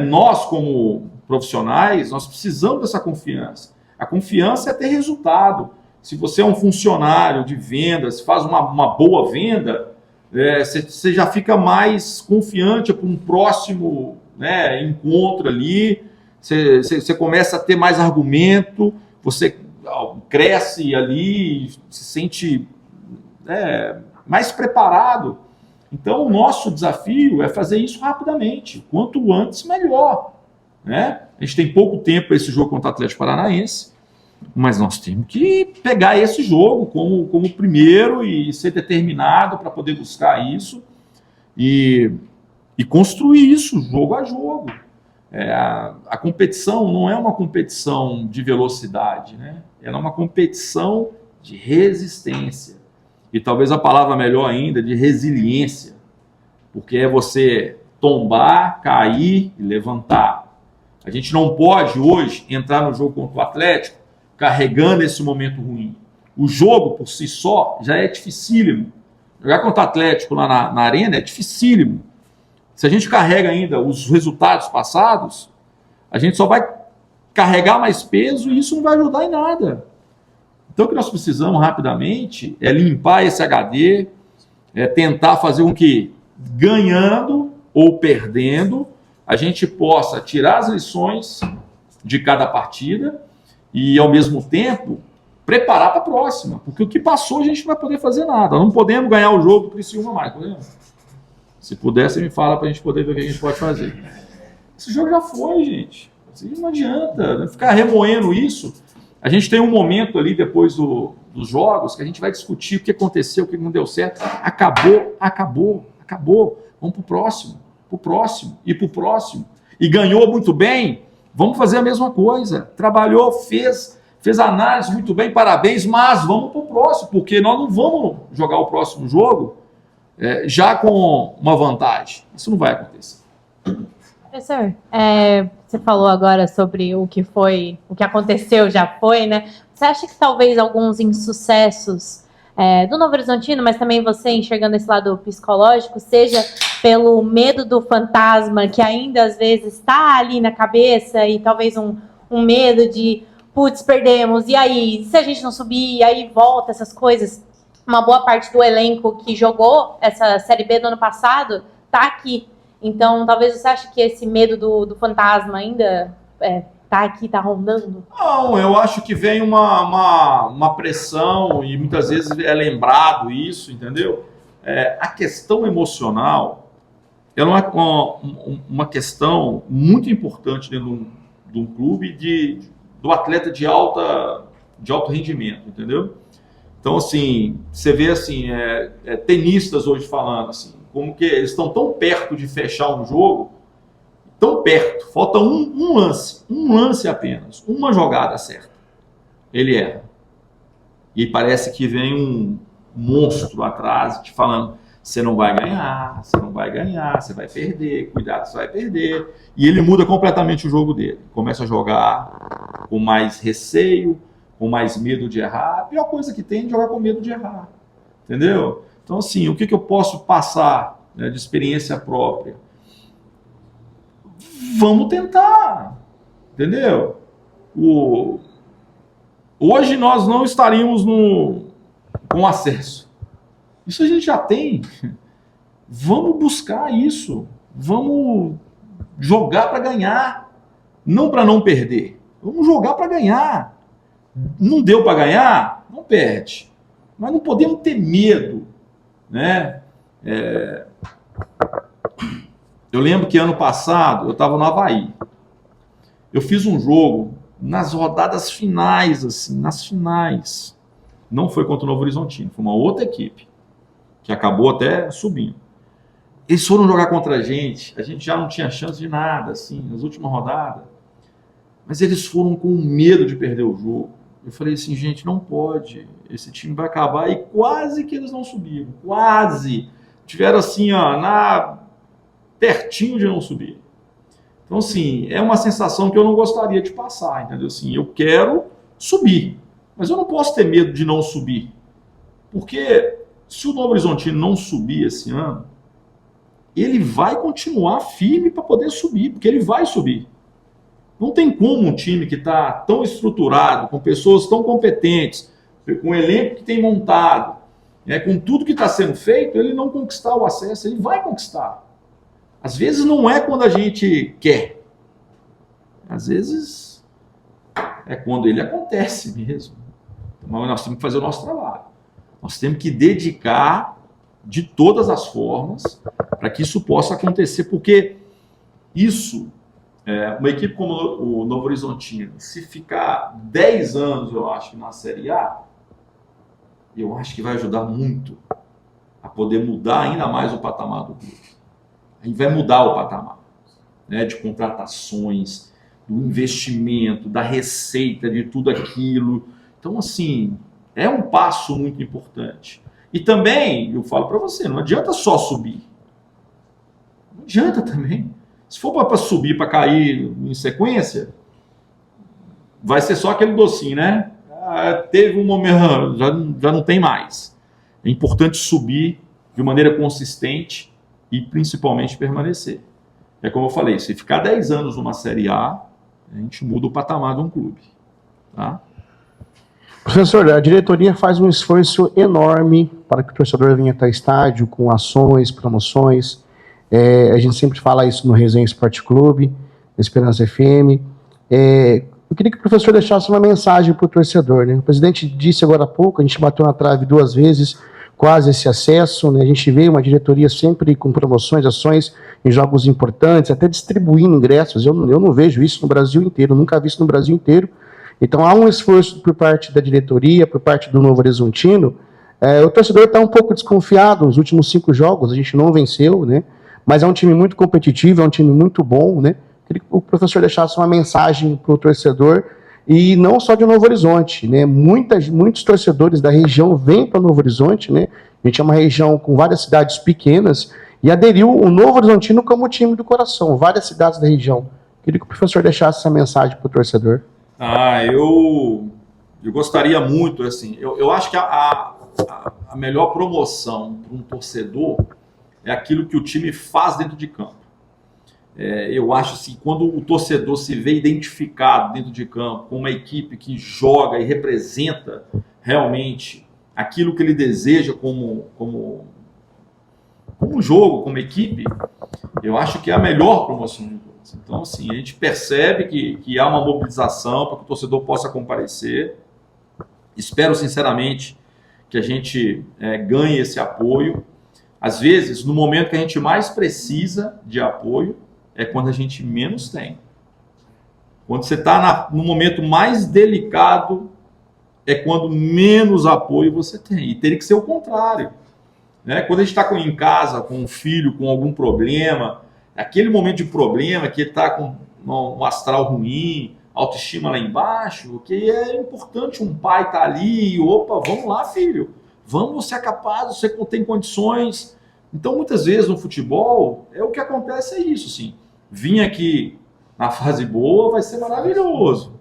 Nós, como profissionais, nós precisamos dessa confiança. A confiança é ter resultado. Se você é um funcionário de vendas, faz uma boa venda, você já fica mais confiante para um próximo, né, encontro ali. Você começa a ter mais argumento, você cresce ali, se sente mais preparado. Então, o nosso desafio é fazer isso rapidamente. Quanto antes, melhor. Né? A gente tem pouco tempo para esse jogo contra o Atlético Paranaense, mas nós temos que pegar esse jogo como primeiro e ser determinado para poder buscar isso e construir isso jogo a jogo. A competição não é uma competição de velocidade, né? Ela é uma competição de resistência. E talvez a palavra melhor ainda, de resiliência. Porque é você tombar, cair e levantar. A gente não pode hoje entrar no jogo contra o Atlético carregando esse momento ruim. O jogo por si só já é dificílimo. Jogar contra o Atlético lá na arena é dificílimo. Se a gente carrega ainda os resultados passados, a gente só vai carregar mais peso e isso não vai ajudar em nada. Então o que nós precisamos rapidamente é limpar esse HD, tentar fazer com que, ganhando ou perdendo, a gente possa tirar as lições de cada partida e, ao mesmo tempo, preparar para a próxima. Porque o que passou a gente não vai poder fazer nada. Nós não podemos ganhar o jogo do Criciúma mais, podemos? Se puder, você me fala para a gente poder ver o que a gente pode fazer. Esse jogo já foi, gente. Não adianta ficar remoendo isso. A gente tem um momento ali, depois dos jogos, que a gente vai discutir o que aconteceu, o que não deu certo. Acabou. Vamos para o próximo. E ganhou muito bem, vamos fazer a mesma coisa. Trabalhou, fez análise muito bem, parabéns, mas vamos para o próximo, porque nós não vamos jogar o próximo jogo já com uma vantagem. Isso não vai acontecer. Professor, você falou agora sobre o que aconteceu, já foi, né? Você acha que talvez alguns insucessos do Novo Horizontino, mas também você enxergando esse lado psicológico, seja pelo medo do fantasma, que ainda às vezes está ali na cabeça, e talvez um medo de, putz, perdemos, e aí, se a gente não subir, aí volta essas coisas. Uma boa parte do elenco que jogou essa Série B do ano passado está aqui. Então, talvez você ache que esse medo do fantasma ainda tá aqui, tá rondando? Não, eu acho que vem uma pressão e muitas vezes é lembrado isso, entendeu? A questão emocional, ela é uma questão muito importante dentro de um clube do atleta de alto rendimento, entendeu? Então, assim, você vê assim, tenistas hoje falando assim, como que eles estão tão perto de fechar um jogo, tão perto, falta um lance apenas, uma jogada certa. Ele erra. E parece que vem um monstro atrás te falando, você não vai ganhar, você não vai ganhar, você vai perder, cuidado, você vai perder. E ele muda completamente o jogo dele. Começa a jogar com mais receio, com mais medo de errar. A pior coisa que tem é jogar com medo de errar. Entendeu? Então, assim, o que eu posso passar, né, de experiência própria? Vamos tentar, entendeu? Hoje nós não estaríamos com acesso. Isso a gente já tem. Vamos buscar isso. Vamos jogar para ganhar, não para não perder. Vamos jogar para ganhar. Não deu para ganhar? Não perde. Mas não podemos ter medo, né? Eu lembro que ano passado eu estava no Avaí. Eu fiz um jogo nas rodadas finais, assim, nas finais. Não foi contra o Novo Horizontino, foi uma outra equipe que acabou até subindo. Eles foram jogar contra a gente já não tinha chance de nada, assim, nas últimas rodadas. Mas eles foram com medo de perder o jogo. Eu falei assim, gente, não pode. Esse time vai acabar. E quase que eles não subiram. Quase. Tiveram assim, ó, pertinho de não subir. Então, assim, é uma sensação que eu não gostaria de passar, entendeu? Assim, eu quero subir, mas eu não posso ter medo de não subir. Porque se o Novo Horizontino não subir esse ano, ele vai continuar firme para poder subir, porque ele vai subir. Não tem como um time que está tão estruturado, com pessoas tão competentes, com o elenco que tem montado, né, com tudo que está sendo feito, ele não conquistar o acesso. Ele vai conquistar. Às vezes não é quando a gente quer. Às vezes é quando ele acontece mesmo. Mas nós temos que fazer o nosso trabalho. Nós temos que dedicar de todas as formas para que isso possa acontecer, porque isso, uma equipe como o Novo Horizontino, se ficar 10 anos, eu acho, na Série A, eu acho que vai ajudar muito a poder mudar ainda mais o patamar do clube. Aí vai mudar o patamar, né, de contratações, do investimento, da receita, de tudo aquilo. Então, assim, é um passo muito importante. E também, eu falo para você, não adianta só subir. Não adianta também. Se for para subir, para cair em sequência, vai ser só aquele docinho, né? Teve um momento, já não tem mais. É importante subir de maneira consistente e principalmente permanecer. É como eu falei, se ficar 10 anos numa Série A, a gente muda o patamar de um clube. Tá? Professor, a diretoria faz um esforço enorme para que o torcedor venha até o estádio com ações, promoções. A gente sempre fala isso no Resenha Esporte Clube, na Esperança FM. Eu queria que o professor deixasse uma mensagem para o torcedor, né? O presidente disse agora há pouco, a gente bateu na trave 2 vezes, quase esse acesso, né? A gente vê uma diretoria sempre com promoções, ações em jogos importantes, até distribuindo ingressos. Eu não vejo isso no Brasil inteiro, nunca vi isso no Brasil inteiro. Então há um esforço por parte da diretoria, por parte do Novo Horizontino. O torcedor está um pouco desconfiado. Nos últimos 5 jogos a gente não venceu, né? Mas é um time muito competitivo, é um time muito bom, né? Queria que o professor deixasse uma mensagem para o torcedor, e não só de Novo Horizonte, né? Muitos torcedores da região vêm para Novo Horizonte, né? A gente é uma região com várias cidades pequenas, e aderiu o Novo Horizontino como time do coração, várias cidades da região. Queria que o professor deixasse essa mensagem para o torcedor. Eu gostaria muito, assim, eu acho que a melhor promoção para um torcedor é aquilo que o time faz dentro de campo. Eu acho assim, quando o torcedor se vê identificado dentro de campo com uma equipe que joga e representa realmente aquilo que ele deseja como jogo, como equipe, eu acho que é a melhor promoção de todas. Corinthians. Então, assim, a gente percebe que há uma mobilização para que o torcedor possa comparecer. Espero, sinceramente, que a gente ganhe esse apoio. Às vezes, no momento que a gente mais precisa de apoio, é quando a gente menos tem. Quando você está no momento mais delicado, é quando menos apoio você tem. E teria que ser o contrário. Né? Quando a gente está em casa, com um filho, com algum problema, aquele momento de problema, que ele está com um astral ruim, autoestima lá embaixo, que é importante um pai estar ali e, opa, vamos lá, filho. Vamos, você é capaz, você tem condições. Então, muitas vezes no futebol, o que acontece é isso, assim. Vim aqui na fase boa, vai ser maravilhoso.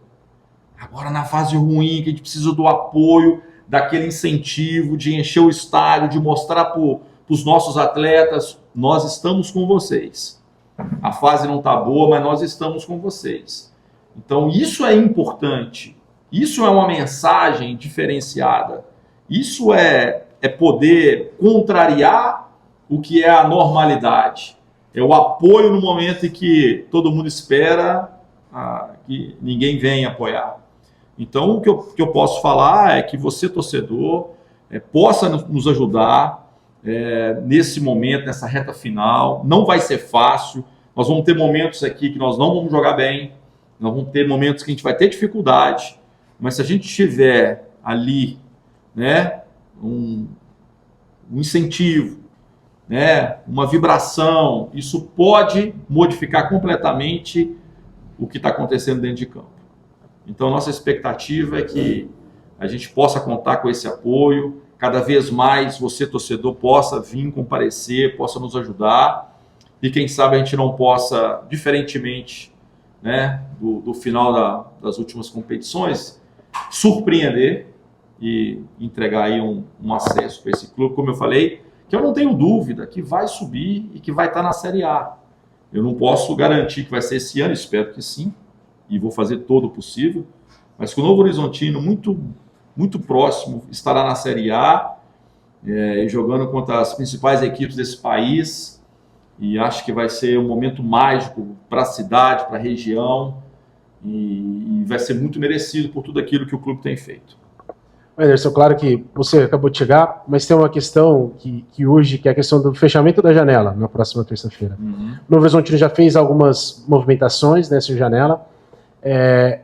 Agora, na fase ruim, que a gente precisa do apoio, daquele incentivo, de encher o estádio, de mostrar para os nossos atletas, nós estamos com vocês. A fase não está boa, mas nós estamos com vocês. Então, isso é importante. Isso é uma mensagem diferenciada. Isso é poder contrariar o que é a normalidade. É o apoio no momento em que todo mundo espera que ninguém venha apoiar. Então, o que eu posso falar é que você, torcedor, possa nos ajudar nesse momento, nessa reta final. Não vai ser fácil. Nós vamos ter momentos aqui que nós não vamos jogar bem. Nós vamos ter momentos que a gente vai ter dificuldade. Mas se a gente tiver ali, né, um incentivo, né, uma vibração, isso pode modificar completamente o que está acontecendo dentro de campo. Então, nossa expectativa é que a gente possa contar com esse apoio, cada vez mais você, torcedor, possa vir comparecer, possa nos ajudar, e quem sabe a gente não possa, diferentemente, né, do final das últimas competições, surpreender e entregar aí um acesso para esse clube, como eu falei, que eu não tenho dúvida que vai subir e que vai estar na Série A. Eu não posso garantir que vai ser esse ano, espero que sim, e vou fazer todo o possível, mas que o Novo Horizontino, muito, muito próximo, estará na Série A, jogando contra as principais equipes desse país, e acho que vai ser um momento mágico para a cidade, para a região, e vai ser muito merecido por tudo aquilo que o clube tem feito. Anderson, claro que você acabou de chegar, mas tem uma questão que hoje, que é a questão do fechamento da janela na próxima terça-feira. O Novo Horizontino já fez algumas movimentações nessa janela.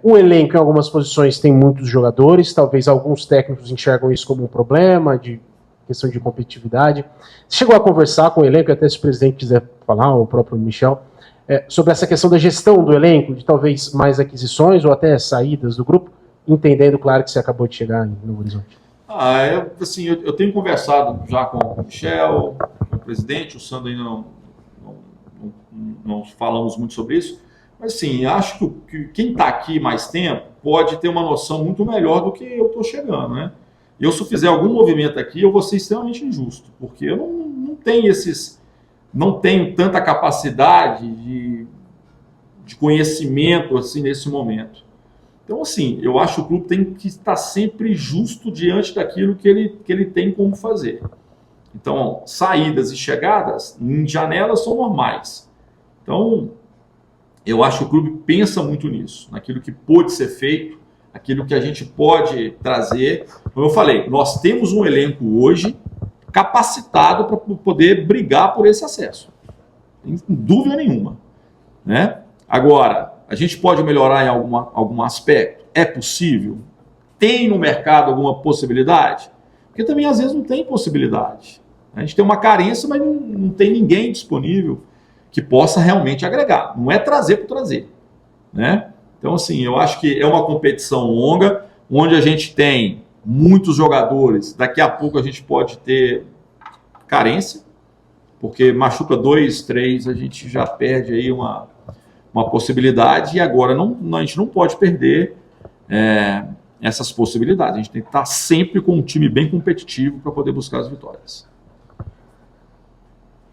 O elenco em algumas posições tem muitos jogadores, talvez alguns técnicos enxergam isso como um problema, de questão de competitividade. Você chegou a conversar com o elenco, até se o presidente quiser falar, o próprio Michel, sobre essa questão da gestão do elenco, de talvez mais aquisições ou até saídas do grupo, entendendo, claro, que você acabou de chegar em Novo Horizonte. Eu tenho conversado já com o Michel, com o presidente, o Sandro ainda não falamos muito sobre isso, mas sim, acho que quem está aqui mais tempo pode ter uma noção muito melhor do que eu estou chegando, né? Se eu fizer algum movimento aqui, eu vou ser extremamente injusto, porque eu não tenho tanta capacidade de conhecimento assim nesse momento. Então, assim, eu acho que o clube tem que estar sempre justo diante daquilo que ele tem como fazer. Então, saídas e chegadas em janelas são normais. Então, eu acho que o clube pensa muito nisso, naquilo que pode ser feito, aquilo que a gente pode trazer. Como eu falei, nós temos um elenco hoje capacitado para poder brigar por esse acesso. Sem dúvida nenhuma, né? Agora, a gente pode melhorar em algum aspecto? É possível? Tem no mercado alguma possibilidade? Porque também às vezes não tem possibilidade. A gente tem uma carência, mas não tem ninguém disponível que possa realmente agregar. Não é trazer por trazer, né? Então, assim, eu acho que é uma competição longa, onde a gente tem muitos jogadores. Daqui a pouco a gente pode ter carência, porque machuca 2, 3, a gente já perde aí uma possibilidade, e agora a gente não pode perder essas possibilidades. A gente tem que estar sempre com um time bem competitivo para poder buscar as vitórias.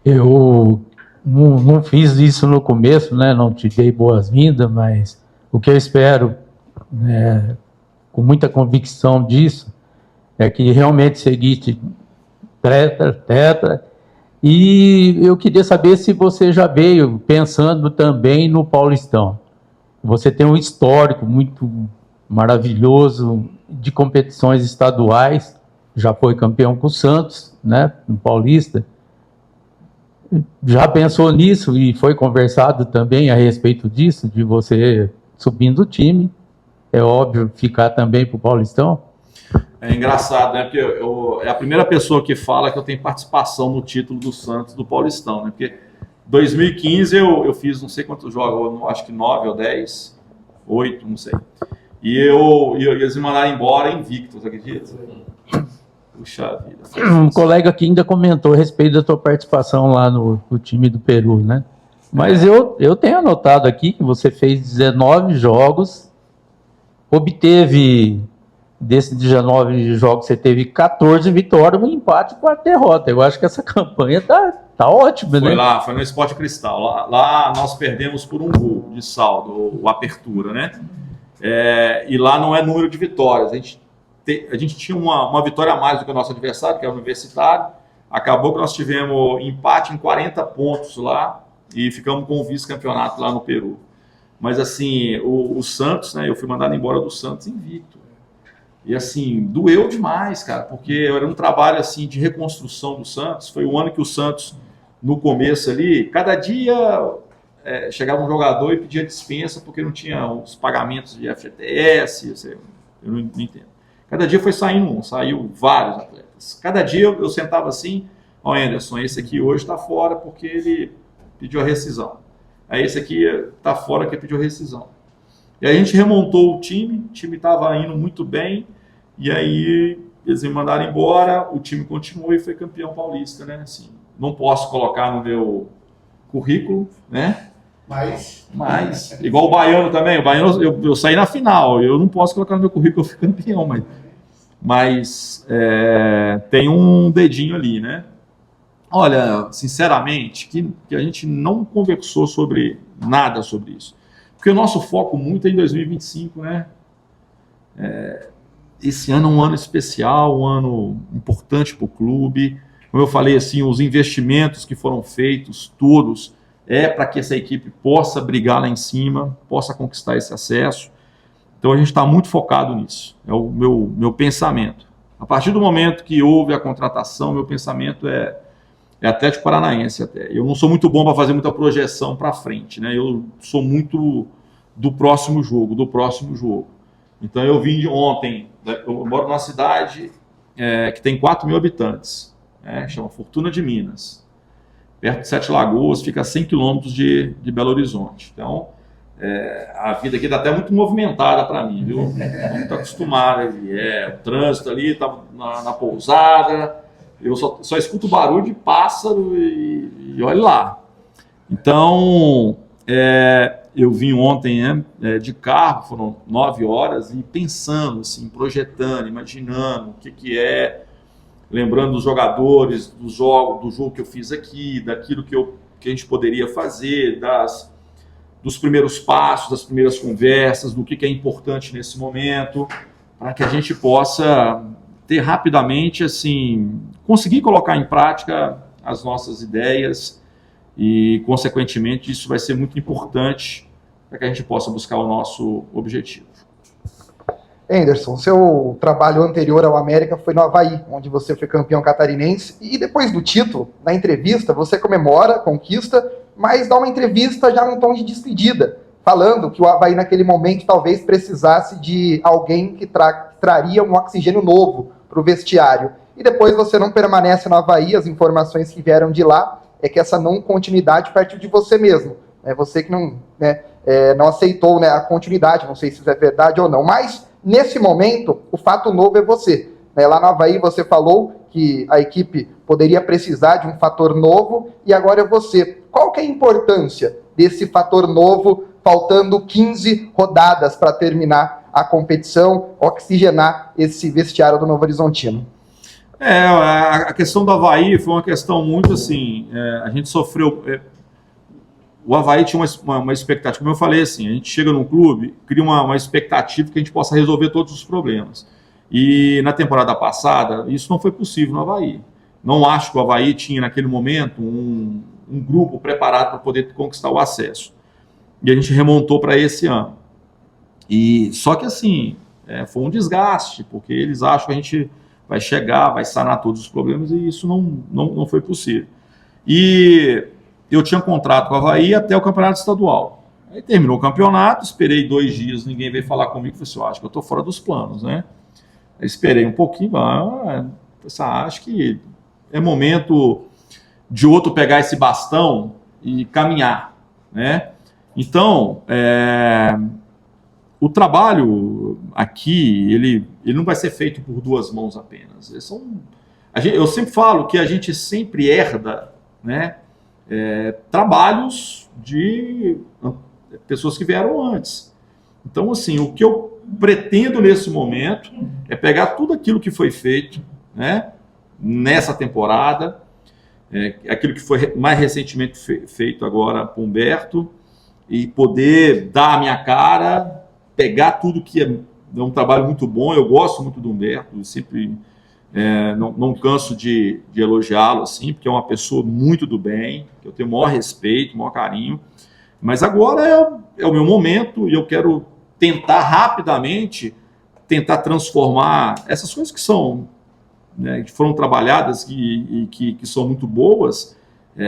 Eu não fiz isso no começo, né? Não te dei boas-vindas, mas o que eu espero, né, com muita convicção disso, é que realmente seguisse tetra, E eu queria saber se você já veio pensando também no Paulistão. Você tem um histórico muito maravilhoso de competições estaduais, já foi campeão com o Santos, né, no Paulista. Já pensou nisso e foi conversado também a respeito disso, de você subindo o time? É óbvio ficar também para o Paulistão? É engraçado, né? Porque é a primeira pessoa que fala que eu tenho participação no título do Santos do Paulistão, né? Porque 2015 eu fiz não sei quantos jogos, acho que 9 ou 10, 8, não sei. E eles me mandaram embora invicto, você acredita? Puxa vida. Um colega aqui ainda comentou a respeito da tua participação lá no time do Peru, né? Mas eu tenho anotado aqui que você fez 19 jogos, obteve, desses 19 jogos, você teve 14 vitórias, um empate e 4 derrotas. Eu acho que essa campanha tá ótima, né? Foi no Sport Cristal. Lá nós perdemos por um gol de saldo, o apertura, né? E lá não é número de vitórias. A gente tinha uma vitória a mais do que o nosso adversário, que é o Universitário. Acabou que nós tivemos empate em 40 pontos lá e ficamos com o vice-campeonato lá no Peru. Mas, assim, o Santos, né? Eu fui mandado embora do Santos invicto. E, assim, doeu demais, cara, porque era um trabalho, assim, de reconstrução do Santos. Foi o ano que o Santos, no começo ali, cada dia chegava um jogador e pedia dispensa porque não tinha os pagamentos de FGTS, eu não entendo. Cada dia foi saiu vários atletas. Cada dia eu sentava assim, Anderson, esse aqui hoje está fora porque ele pediu a rescisão. Aí esse aqui está fora porque pediu a rescisão. E aí a gente remontou o time estava indo muito bem, e aí eles me mandaram embora, o time continuou e foi campeão paulista, né? Assim, não posso colocar no meu currículo, né? Mas igual o Baiano também, o Baiano eu saí na final, eu não posso colocar no meu currículo que eu fui campeão, mas tem um dedinho ali, né? Olha, sinceramente, que a gente não conversou sobre nada sobre isso. Porque o nosso foco muito é em 2025, né? Esse ano é um ano especial, um ano importante para o clube. Como eu falei, assim, os investimentos que foram feitos, todos, para que essa equipe possa brigar lá em cima, possa conquistar esse acesso. Então a gente está muito focado nisso. É o meu pensamento. A partir do momento que houve a contratação, meu pensamento é Atlético Paranaense até. Eu não sou muito bom para fazer muita projeção para frente, né? Eu sou muito do próximo jogo. Então eu vim de ontem, eu moro numa cidade que tem 4 mil habitantes, chama Fortuna de Minas, perto de Sete Lagoas, fica a 100 quilômetros de Belo Horizonte. Então a vida aqui está até muito movimentada para mim, viu? Muito acostumado, o trânsito ali, tá na pousada. Eu só escuto barulho de pássaro e olha lá. Então, eu vim ontem de carro, foram 9 horas, e pensando, assim, projetando, imaginando o que é, lembrando dos jogadores, do jogo que eu fiz aqui, daquilo que a gente poderia fazer, dos primeiros passos, das primeiras conversas, do que é importante nesse momento, para que a gente possa ter rapidamente, assim, conseguir colocar em prática as nossas ideias e, consequentemente, isso vai ser muito importante para que a gente possa buscar o nosso objetivo. Anderson, seu trabalho anterior ao América foi no Avaí, onde você foi campeão catarinense, e depois do título, na entrevista, você comemora a conquista, mas dá uma entrevista já num tom de despedida, falando que o Avaí naquele momento talvez precisasse de alguém que traria um oxigênio novo para o vestiário. E depois você não permanece no Avaí, as informações que vieram de lá é que essa não continuidade partiu de você mesmo. É você que não aceitou, a continuidade, não sei se isso é verdade ou não, mas nesse momento o fato novo é você. Lá no Avaí você falou que a equipe poderia precisar de um fator novo e agora é você. Qual que é a importância desse fator novo, faltando 15 rodadas para terminar a competição, oxigenar esse vestiário do Novo Horizontino? A questão do Avaí foi uma questão muito assim, a gente sofreu, o Avaí tinha uma expectativa, como eu falei assim, a gente chega num clube, cria uma expectativa que a gente possa resolver todos os problemas, e na temporada passada isso não foi possível no Avaí. Não acho que o Avaí tinha, naquele momento, um grupo preparado para poder conquistar o acesso. E a gente remontou para esse ano. E só que assim, foi um desgaste, porque eles acham que a gente vai chegar, vai sanar todos os problemas, e isso não foi possível. E eu tinha contrato com o Avaí até o campeonato estadual. Aí terminou o campeonato, esperei 2 dias, ninguém veio falar comigo, falei assim, acho que eu estou fora dos planos, né? Aí esperei um pouquinho, acho que é momento de outro pegar esse bastão e caminhar, né? Então, o trabalho aqui, ele não vai ser feito por 2 mãos apenas. Eu sempre falo que a gente sempre herda, né, trabalhos de pessoas que vieram antes. Então, assim, o que eu pretendo nesse momento é pegar tudo aquilo que foi feito, né, nessa temporada, aquilo que foi mais recentemente feito agora por Humberto, e poder dar a minha cara, pegar tudo que é um trabalho muito bom. Eu gosto muito do Humberto, eu sempre não canso de elogiá-lo, assim, porque é uma pessoa muito do bem, que eu tenho o maior respeito, o maior carinho. Mas agora é o meu momento e eu quero tentar rapidamente transformar essas coisas que são, né, que foram trabalhadas e que são muito boas,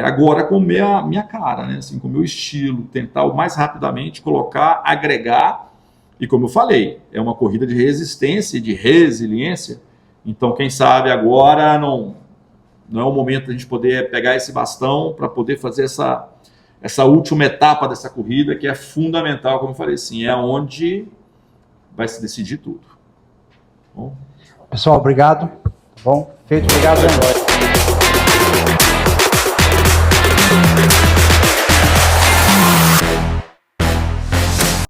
agora com minha cara, né, assim, com o meu estilo, tentar o mais rapidamente colocar, agregar, e como eu falei, é uma corrida de resistência e de resiliência. Então, quem sabe agora não é o momento de a gente poder pegar esse bastão para poder fazer essa última etapa dessa corrida, que é fundamental, como eu falei assim, é onde vai se decidir tudo. Bom? Pessoal, obrigado. Bom, feito, obrigado.